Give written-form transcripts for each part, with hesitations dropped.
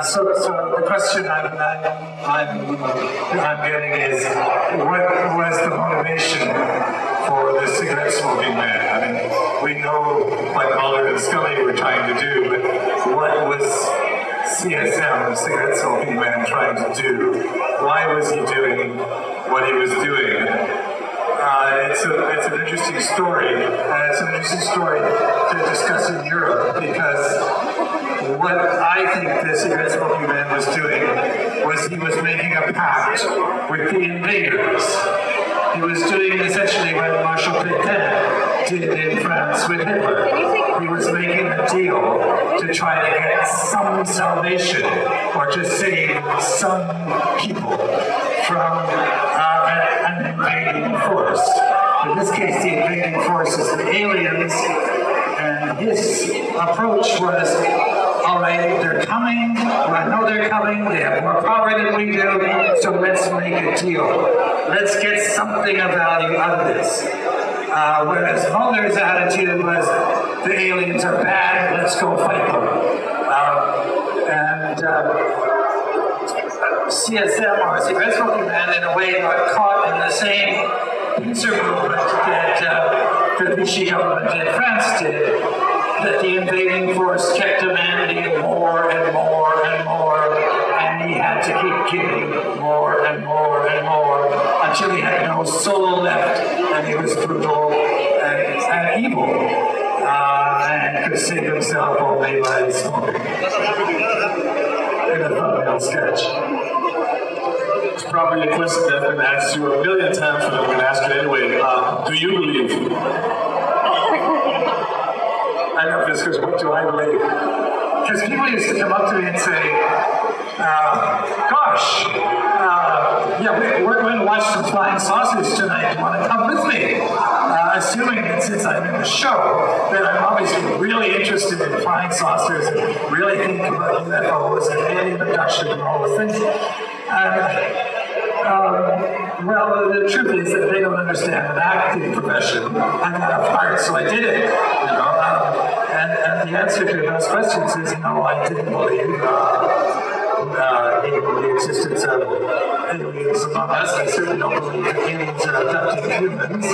So the question I'm getting is, what was the motivation for the cigarette smoking man? I mean, we know what Mulder and Scully were trying to do, but what was CSM, the cigarette smoking man, trying to do? Why was he doing what he was doing? It's an interesting story. It's an interesting story to discuss in Europe, because what I think the cigarette smoking man was doing was he was making a pact with the invaders. He was doing essentially what Marshal Pétain did in France with Hitler. He was making a deal to try to get some salvation, or to save some people from an invading force. In this case, the invading force is the aliens, and his approach was, all right, they're coming, I know they're coming, they have more power than we do, so let's make a deal. Let's get something of value out of this. Whereas Mulder's attitude was, the aliens are bad, let's go fight them. CSM, or cigarette smoking man, in a way got caught in the same pincer movement that the Vichy government in France did, that the invading force kept demanding more and more and more, and he had to keep giving more and more and more until he had no soul left, and he was brutal and evil, and could save himself only by smoking. In a thumbnail sketch. It's probably a question that's been asked you a million times, but I'm going to ask it anyway. Do you believe? I know this, because what do I believe? Because people used to come up to me and say, gosh, we're going to watch some flying saucers tonight. Do you want to come with me? Assuming that since I'm in the show, that I'm obviously really interested in flying saucers and really think about UFOs and alien abduction and all those things. Well, the truth is that they don't understand an acting profession. I'm not a part, so I did it. And the answer to those questions is no, I didn't believe in the existence of aliens among us. I certainly don't believe that aliens are abducting humans.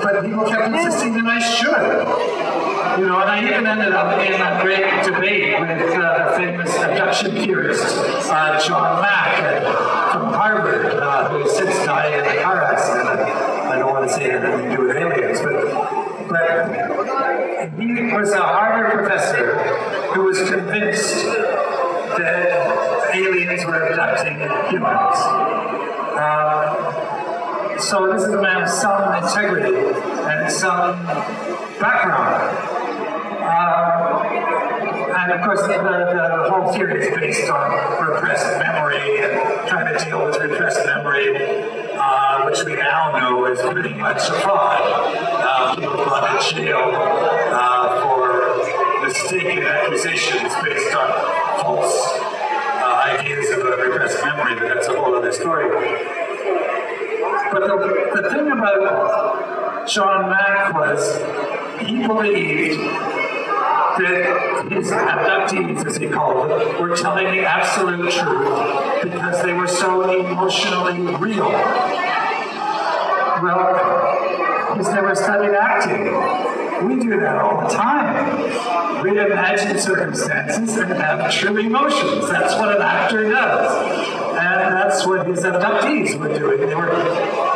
But people kept insisting that I should. And I even ended up in a great debate with the famous abduction theorist, John Mack from Harvard, who has since died in a car accident. I don't want to say it had anything to do with aliens, but he was a Harvard professor who was convinced that aliens were abducting humans. So this is a man of some integrity and some background. And of course, the whole theory is based on repressed memory and trying to deal with repressed memory, which we now know is pretty much a fraud. People brought to jail for mistaken accusations based on false ideas about repressed memory, but that's a whole other story. But the thing about John Mack was, he believed that his abductees, as he called it, were telling the absolute truth because they were so emotionally real. Well, he's never studied acting. We do that all the time. We imagine circumstances and have true emotions. That's what an actor does. And that's what his abductees were doing. They were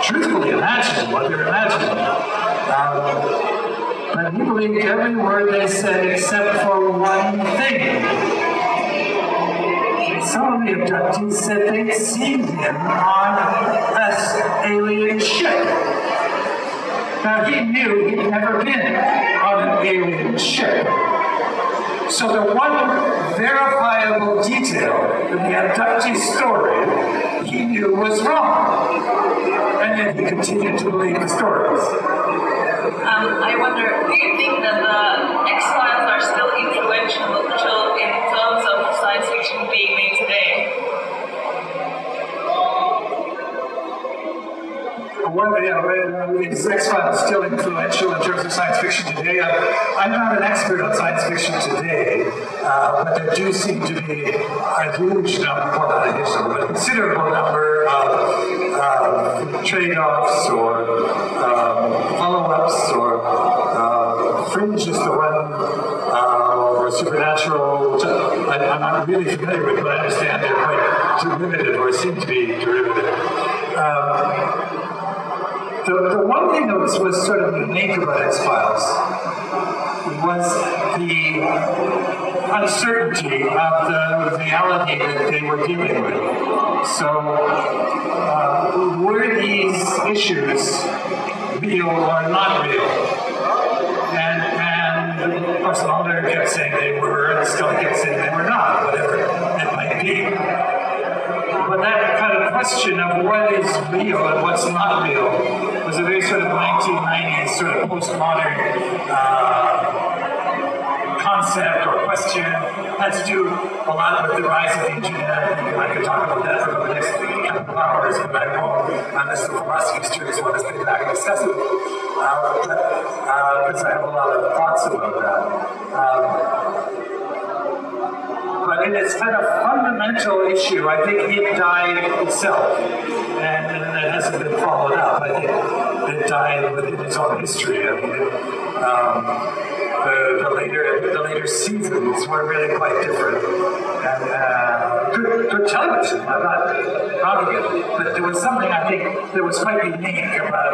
truthfully imagining what they were imagining. But he believed every word they said except for one thing. Some of the abductees said they'd seen him on an alien ship. Now he knew he'd never been on an alien ship. So the one verifiable detail in the abductee story he knew was wrong. And yet he continued to believe the stories. I wonder, do you think that the X-Files are still influential in terms of science fiction being made today? What is X-Files still influential in terms of science fiction today? I'm not an expert on science fiction today, but there do seem to be a huge number, well, not a huge number, but a considerable number of trade-offs or follow-ups or fringe is the one, or supernatural. I'm not really familiar with, but I understand they're quite derivative or seem to be derivative. The one thing that was sort of unique about X-Files was the uncertainty of the reality that they were dealing with. So, were these issues real or not real? And of course, Mulder kept saying they were, and Scully kept saying they were not, whatever it might be. But that kind of question of what is real and what's not real was a very sort of 1990s sort of postmodern concept or question. Has to do a lot with the rise of the internet. I could talk about that for the next couple of hours, but I won't, unless the philosophy students want to stay back and discuss it. Because I have a lot of thoughts about that. But in its kind of fundamental issue, I think it died itself, and it hasn't been followed up. I think it died within its own history. I mean, the later seasons were really quite different. And good television, I'm not knocking it, but there was something I think that was quite unique about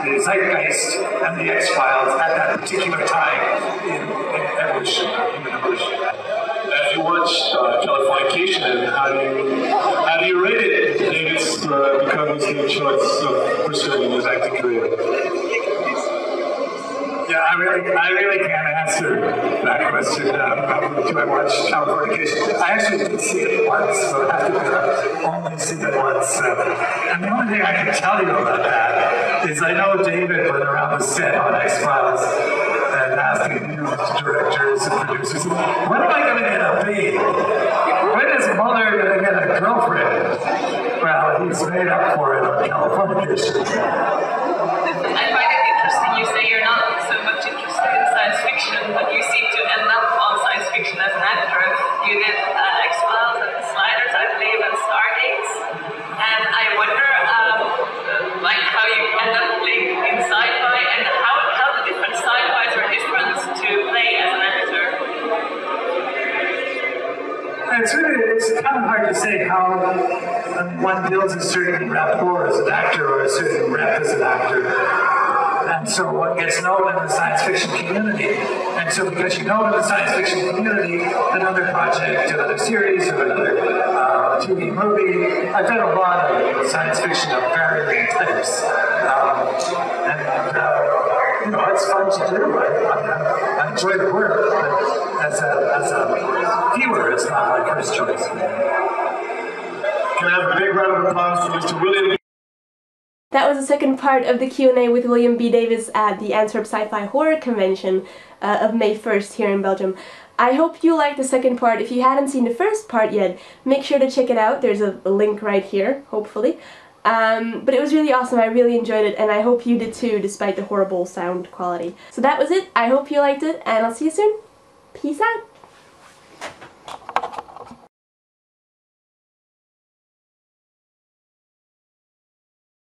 the zeitgeist and the X-Files at that particular time in evolution, human evolution. As you watch Californication, and how do you rate it, David's becoming the choice of pursuing his acting career? Yeah, I really can't answer that question. Do I watch Californication? I actually did see it once, so I have to only see it once. And the only thing I can tell you about that is I know David went around the set on X-Files and asking directors and producers, when am I going to get a baby? When is Mulder going to get a girlfriend? Well, he's made up for it on Californication. I find it interesting you say you're not so much interested in science fiction, but you seem to end up on science fiction as an actor. You did X-Files and Sliders, I believe, and Stargates. And I wonder like how you end up playing in sci-fi and how the different sci-fis are different to play as an actor. It's kind of hard to say how one builds a certain rapport as an actor or a certain rep as an actor. And so one gets known in the science fiction community. And so because you know in the science fiction community, another project, another series, or another TV movie, I've done a lot of science fiction of varying types. You know, it's fun to do. I enjoy the work, but as a viewer, it's not my first choice. Can I have a big round of applause for Mr. William? That was the second part of the Q&A with William B. Davis at the Antwerp Sci-fi Horror Convention of May 1st here in Belgium. I hope you liked the second part. If you hadn't seen the first part yet, make sure to check it out. There's a link right here, hopefully. But it was really awesome. I really enjoyed it, and I hope you did too, despite the horrible sound quality. So that was it. I hope you liked it, and I'll see you soon. Peace out!